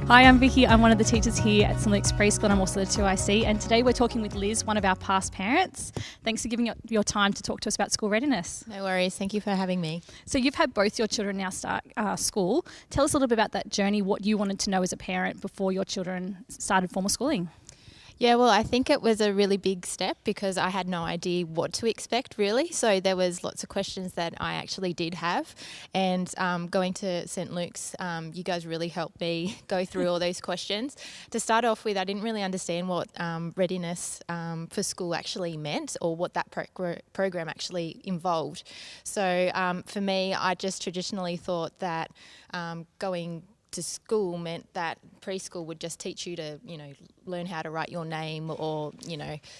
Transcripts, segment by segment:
Hi, I'm Vicky. I'm one of the teachers here at St Luke's Preschool and I'm also the 2IC. And today we're talking with Liz, one of our past parents. Thanks for giving your time to talk to us about school readiness. No worries. Thank you for having me. So you've had both your children now start school. Tell us a little bit about that journey, what you wanted to know as a parent before your children started formal schooling. Yeah, well, I think it was a really big step because I had no idea what to expect, really. So there was lots of questions that I actually did have. And going to St Luke's, you guys really helped me go through all those questions. To start off with, I didn't really understand what readiness for school actually meant or what that program actually involved. So for me, I just traditionally thought that going to school meant that preschool would just teach you to, learn how to write your name or,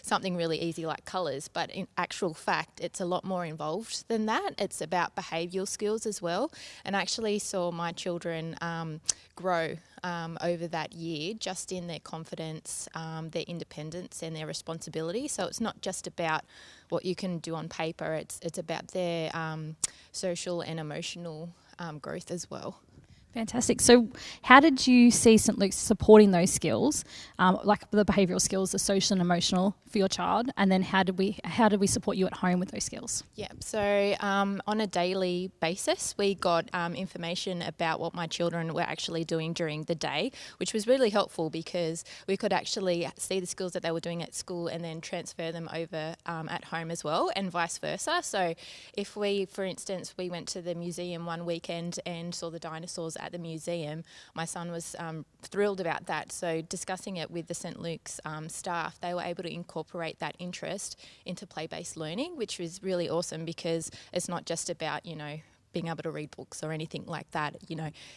something really easy like colours. But in actual fact, it's a lot more involved than that. It's about behavioural skills as well. And I actually saw my children grow over that year just in their confidence, their independence and their responsibility. So it's not just about what you can do on paper. It's about their social and emotional growth as well. Fantastic. So how did you see St Luke's supporting those skills, like the behavioural skills, the social and emotional for your child? And then how did we support you at home with those skills? Yeah, so on a daily basis, we got information about what my children were actually doing during the day, which was really helpful because we could actually see the skills that they were doing at school and then transfer them over at home as well and vice versa. So if we, for instance, we went to the museum one weekend and saw the dinosaurs at the museum, my son was thrilled about that. So discussing it with the St Luke's staff, they were able to incorporate that interest into play-based learning, which was really awesome because it's not just about, being able to read books or anything like that.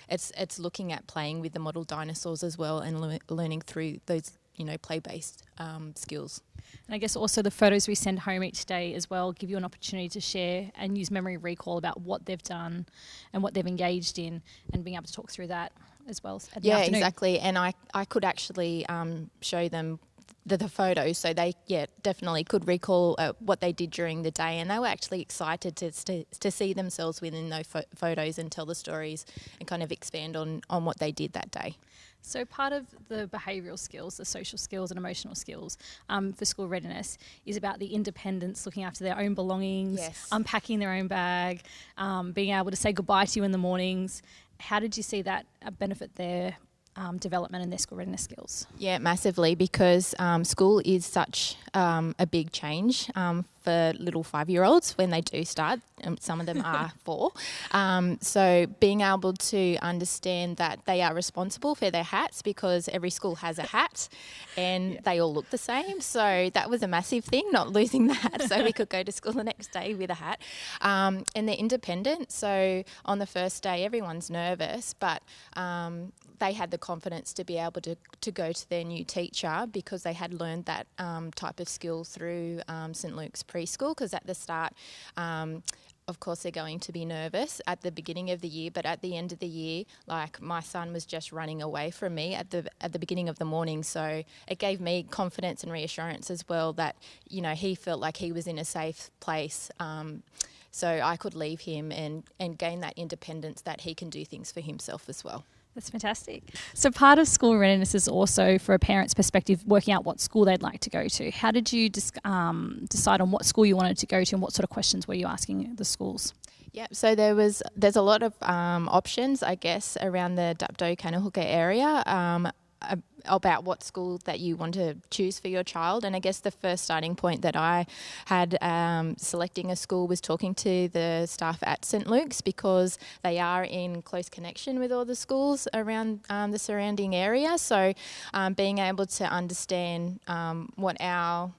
It's looking at playing with the model dinosaurs as well and learning through those play-based skills. And I guess also the photos we send home each day as well give you an opportunity to share and use memory recall about what they've done and what they've engaged in and being able to talk through that as well at the afternoon. Exactly. And I could actually show them the photos, so they definitely could recall what they did during the day, and they were actually excited to see themselves within those photos and tell the stories and kind of expand on what they did that day. So part of the behavioural skills, the social skills and emotional skills for school readiness is about the independence, looking after their own belongings, unpacking their own bag, being able to say goodbye to you in the mornings. How did you see that benefit their development and their school readiness skills? Yeah, massively, because school is such a big change for little 5-year-olds when they do start. Some of them are 4. So being able to understand that they are responsible for their hats because every school has a hat and they all look the same. So that was a massive thing, not losing the hat so we could go to school the next day with a hat. And they're independent. So on the first day, everyone's nervous, but they had the confidence to be able to go to their new teacher because they had learned that type of skill through St Luke's preschool, because at the start, of course, they're going to be nervous at the beginning of the year, but at the end of the year, like my son was just running away from me at the beginning of the morning. So it gave me confidence and reassurance as well that, he felt like he was in a safe place. So I could leave him and gain that independence that he can do things for himself as well. That's fantastic. So part of school readiness is also, for a parent's perspective, working out what school they'd like to go to. How did you decide on what school you wanted to go to and what sort of questions were you asking the schools? Yeah, so there's a lot of options, I guess, around the Dapto Kanuhooka area about what school that you want to choose for your child. And I guess the first starting point that I had selecting a school was talking to the staff at St Luke's because they are in close connection with all the schools around the surrounding area. So being able to understand what our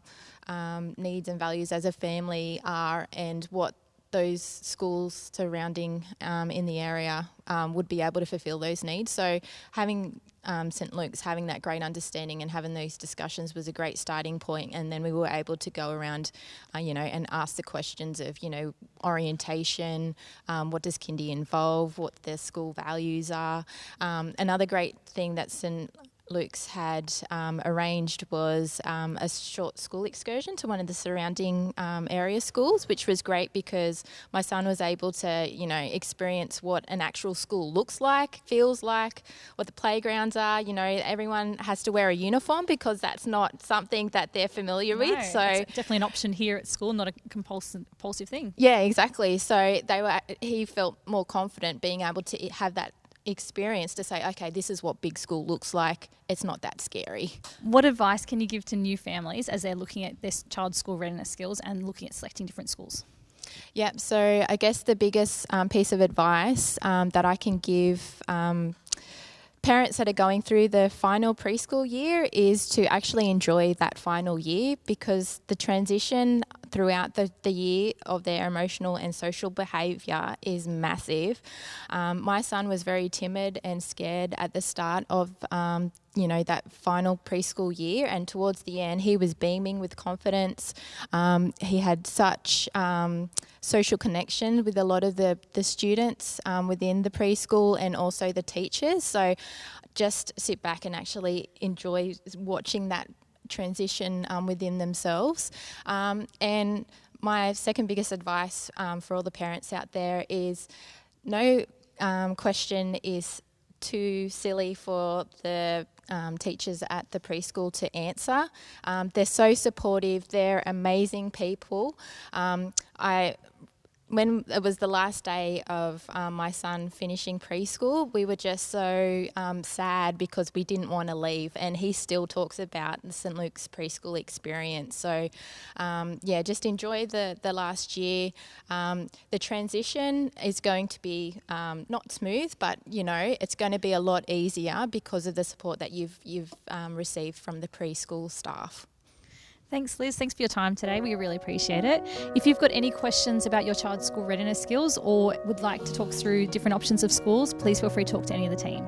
needs and values as a family are and what those schools surrounding in the area would be able to fulfil those needs. So having St Luke's, having that great understanding and having those discussions was a great starting point. And then we were able to go around, and ask the questions of, orientation, what does kindy involve, what their school values are. Another great thing that St Luke's had arranged was a short school excursion to one of the surrounding area schools, which was great because my son was able to, you know, experience what an actual school looks like, feels like, what the playgrounds are. You know, everyone has to wear a uniform because that's not something that they're familiar with. So it's definitely an option here at school, not a compulsive thing. Yeah, exactly. So he felt more confident being able to have that experience to say, okay, this is what big school looks like. It's not that scary. What advice can you give to new families as they're looking at their child's school readiness skills and looking at selecting different schools? Yep. So I guess the biggest piece of advice that I can give parents that are going through the final preschool year is to actually enjoy that final year, because the transition throughout the year of their emotional and social behaviour is massive. My son was very timid and scared at the start of that final preschool year, and towards the end he was beaming with confidence. He had such social connection with a lot of the students within the preschool and also the teachers. So just sit back and actually enjoy watching that transition within themselves. And my second biggest advice for all the parents out there is no question is too silly for the teachers at the preschool to answer. They're so supportive. They're amazing people. When it was the last day of my son finishing preschool, we were just so sad because we didn't want to leave, and he still talks about the St Luke's preschool experience. So, just enjoy the last year. The transition is going to be not smooth, but it's going to be a lot easier because of the support that you've received from the preschool staff. Thanks, Liz. Thanks for your time today. We really appreciate it. If you've got any questions about your child's school readiness skills or would like to talk through different options of schools, please feel free to talk to any of the team.